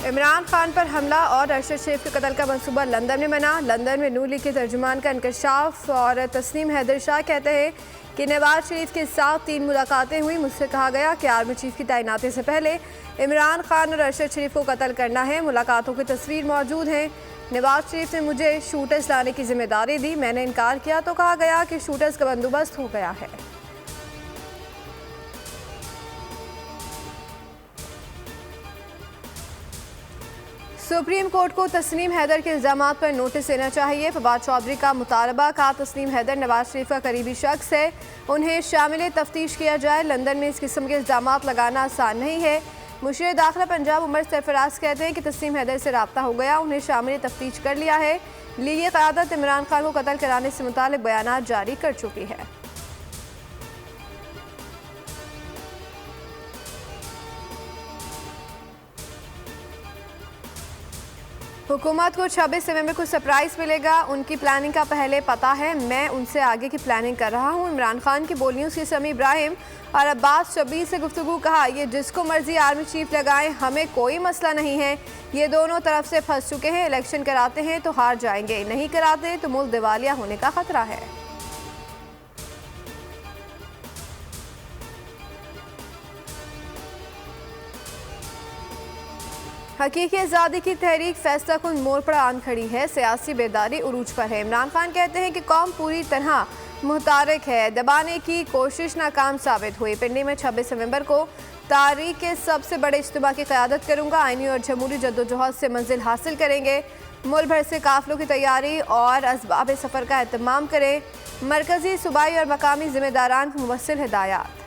इमरान खान पर हमला और अरशद शरीफ के कत्ल का मंसूबा लंदन में बना। लंदन में नून लीग के तर्जुमान का इंकशाफ और तस्नीम हैदर शाह कहते हैं कि नवाज शरीफ के साथ 3 मुलाकातें हुई। मुझसे कहा गया कि आर्मी चीफ की तैनाती से पहले इमरान खान और अरशद शरीफ को कत्ल करना है। मुलाकातों की तस्वीर मौजूद हैं। नवाज शरीफ ने मुझे शूटर्स लाने की जिम्मेदारी दी, मैंने इनकार किया तो कहा गया कि शूटर्स का बंदोबस्त हो गया है। सुप्रीम कोर्ट को तस्नीम हैदर के इल्जामात पर नोटिस देना चाहिए। फवाद चौधरी का मुतालबा। कहा तस्नीम हैदर नवाज शरीफ का करीबी शख्स है, उन्हें शामिल तफ्तीश किया जाए। लंदन में इस किस्म के इल्जामात लगाना आसान नहीं है। मुशीर दाखिला पंजाब उमर सरफराज कहते हैं कि तस्नीम हैदर से रब्ता हो गया, उन्हें शामिल तफ्तीश कर लिया है। लीगी क़यादत इमरान खान को कत्ल कराने से मुताल्लिक़ बयान जारी कर चुकी है। हुकूमत को 26 नवंबर को सरप्राइज मिलेगा, उनकी प्लानिंग का पहले पता है, मैं उनसे आगे की प्लानिंग कर रहा हूं। इमरान खान की बोलियों से समी इब्राहिम और अब्बास शबीर से गुफ्तगू। कहा ये जिसको मर्जी आर्मी चीफ लगाएं, हमें कोई मसला नहीं है, ये दोनों तरफ से फंस चुके हैं। इलेक्शन कराते हैं तो हार जाएंगे, नहीं कराते तो मुल्क दिवालिया होने का खतरा है। हकीकी आज़ादी की तहरीक फैसला कुन मोड़ पर आन खड़ी है, सियासी बेदारी उरूज पर है। इमरान खान कहते हैं कि कौम पूरी तरह मुतारिक है, दबाने की कोशिश नाकाम साबित हुई। पिंडी में 26 नवंबर को तारीख के सबसे बड़े इज्तिमा की क़यादत करूंगा, आईनी और जमहूरी जद्दोजहद से मंजिल हासिल करेंगे। मुल्क भर से काफिलों की तैयारी और असबाब सफ़र का एहतमाम करें। मरकजी, सूबाई और मकामी जिम्मेदारान को मुवस्सिल हिदायत।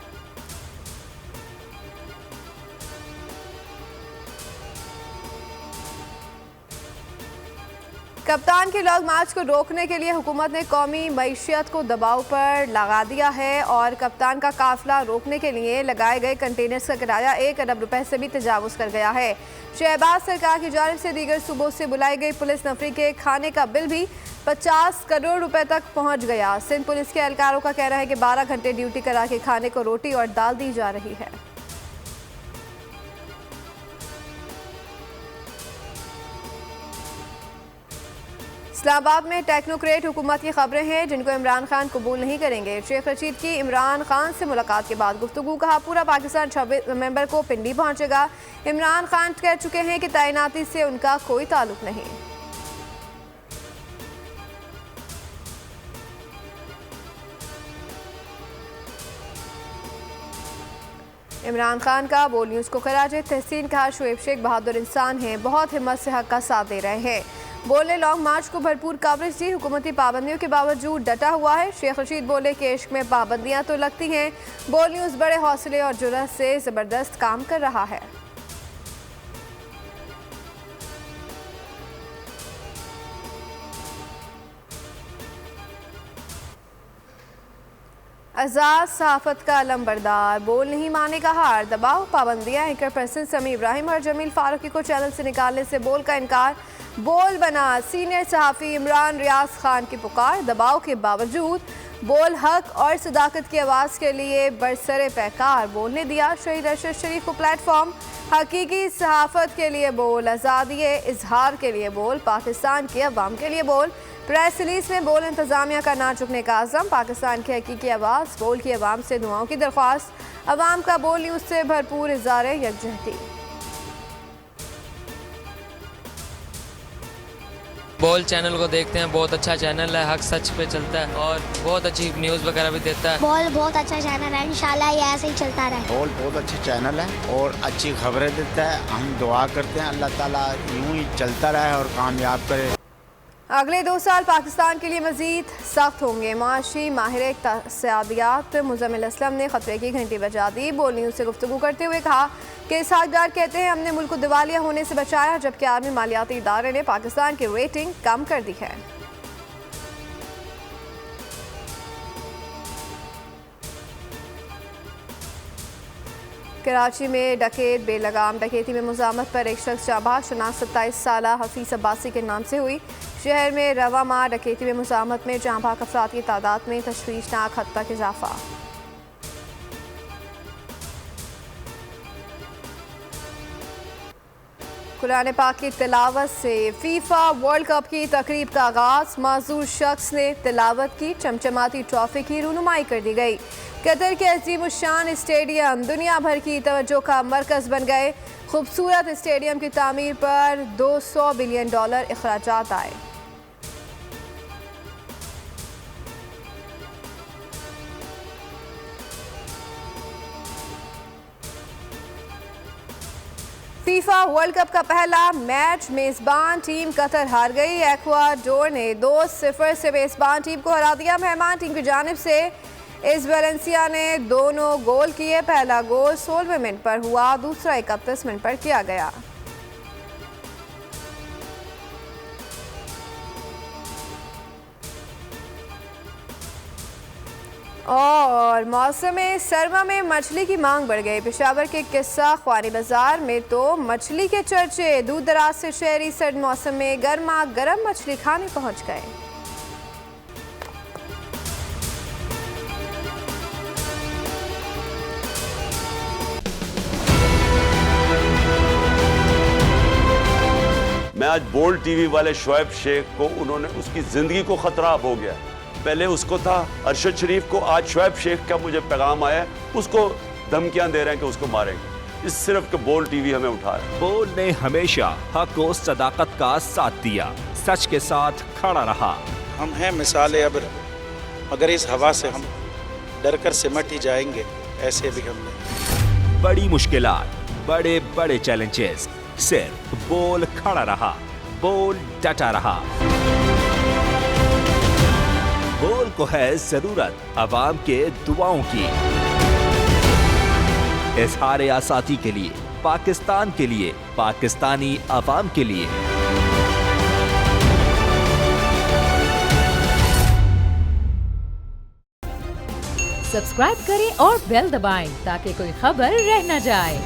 कप्तान के लॉन्ग मार्च को रोकने के लिए हुकूमत ने कौमी मईशियत को दबाव पर लगा दिया है और कप्तान का काफिला रोकने के लिए लगाए गए कंटेनर्स का किराया 1 अरब रुपए से भी तजावुज़ कर गया है। शहबाज सरकार की जानिब से दीगर सूबों से बुलाई गई पुलिस नफरी के खाने का बिल भी 50 करोड़ रुपए तक पहुंच गया। सिंध पुलिस के एहलकारों का कहना है कि 12 घंटे ड्यूटी करा के खाने को रोटी और दाल दी जा रही है। इस्लामाबाद में टेक्नोक्रेट हुकूमत की खबरें हैं जिनको इमरान खान कबूल नहीं करेंगे। शेख रशीद की इमरान खान से मुलाकात के बाद गुफ्तगू। कहा पूरा पाकिस्तान 26 नवंबर को पिंडी पहुंचेगा। इमरान खान कह चुके हैं कि तैनाती से उनका कोई ताल्लुक नहीं। इमरान खान का बोल न्यूज़ को खराज तहसीन। कहा शुएब शेख बहादुर इंसान हैं, बहुत हिम्मत से हक का साथ दे रहे हैं। बोले लॉन्ग मार्च को भरपूर कवरेज दी, हुकूमती पाबंदियों के बावजूद डटा हुआ है। शेख रशीद बोले कि इश्क में पाबंदियां तो लगती हैं, बोल न्यूज़ बड़े हौसले और जुर्रत से ज़बरदस्त काम कर रहा है। आज़ाद सहाफ़त का अलंबरदार, बोल नहीं माने का हार, दबाव पाबंदियां। एंकर पर्सन समी इब्राहिम और जमील फारूकी को चैनल से निकालने से बोल का इनकार। बोल बना सीनियर सहाफ़ी इमरान रियाज खान की पुकार, दबाव के बावजूद बोल हक और सदाकत की आवाज़ के लिए बरसरे पैकार। बोलने दिया शहीद अरशद शरीफ को प्लेटफॉर्म। हकीकी सहाफ़त के लिए बोल, आज़ादी इजहार के लिए बोल, पाकिस्तान के अवाम के लिए बोल। प्रेस रिलीज में बोल इंतज़ामिया का ना झुकने का आज़म, पाकिस्तान की हकीकी आवाज़, बोल की आवाम से दुआओं की दरख्वास्त। अवाम का बोल न्यूज़ से भरपूर इज़हार यकजहती। बोल चैनल को देखते हैं, बहुत अच्छा चैनल है, हक सच पे चलता है और बहुत अच्छी न्यूज़ वगैरह भी देता है। बोल बहुत अच्छा चैनल है, इंशाल्लाह ये ऐसे ही चलता रहे। बोल बहुत अच्छा चैनल है और अच्छी खबरें देता है। हम दुआ करते हैं अल्लाह ताला यूं ही चलता रहे और कामयाब करे। अगले 2 साल पाकिस्तान के लिए मज़ीद सख्त होंगे। माशी माहिर इक़्तिसादियात मुज़म्मिल असलम ने खतरे की घंटी बजा दी। बोल न्यूज़ से गुफ्तगू करते हुए कहा कि इसहाक डार कहते हैं हमने मुल्क को दिवालिया होने से बचाया, जबकि आर्मी मालियाती इदारे ने पाकिस्तान की रेटिंग कम कर दी है। कराची में डकैत बेलगाम डकैती में मुज़ामत पर एक शख्स जाबाज शनाख्त 27 साला हफीज़ अब्बासी के नाम से हुई। शहर में रवा माह डकैती में मुज़ामत में जांबाग अफराद की तादाद में तशवीशनाक हद तक इजाफा। कुरान पाक की तिलावत से फीफा वर्ल्ड कप की तकरीब का आगाज। माजूर शख्स ने तिलावत की, चमचमाती ट्रॉफी की रूनुमाई कर दी गई। कतर के अजीमुशान स्टेडियम दुनिया भर की तवज्जो का मरकज बन गए। खूबसूरत स्टेडियम की तामीर पर $200 बिलियन अखराजात आए। फीफा वर्ल्ड कप का पहला मैच मेजबान टीम कतर हार गई। एक्वाडोर ने 2-0 से मेजबान टीम को हरा दिया। मेहमान टीम की जानिब से इस वेलेंसिया ने दोनों गोल किए। पहला गोल 16वें मिनट पर हुआ, दूसरा 31 मिनट पर किया गया। और मौसम सरमा में मछली की मांग बढ़ गई। पेशावर के किस्सा ख्वानी बाजार में तो मछली के चर्चे। दूर दराज से शहरी सर्द मौसम में गर्मा गर्म मछली खाने पहुंच गए। मैं आज बोल्ड टीवी वाले शोएब शेख को, उन्होंने उसकी जिंदगी को खतरा अब हो गया। पहले उसको था अरशद शरीफ को, आज शोएब शेख का मुझे पैगाम आया, उसको धमकियां दे रहे हैं कि उसको मारेंगे। इस सिर्फ के बोल्ड टीवी हमें उठा रहा है। बोल्ड ने हमेशा हक और सदाकत का साथ दिया, सच के साथ खड़ा रहा। हम हैं मिसाल अब्र, मगर इस हवा से हम डर कर सिमट ही जाएंगे, ऐसे भी हम नहीं। बड़ी मुश्किलात, बड़े बड़े चैलेंजेस, सिर्फ बोल खड़ा रहा, बोल डटा रहा। बोल को है जरूरत अवाम के दुआओं की। इजहार आसाती के लिए, पाकिस्तान के लिए, पाकिस्तानी अवाम के लिए। सब्सक्राइब करें और बेल दबाएं ताकि कोई खबर रह न जाए।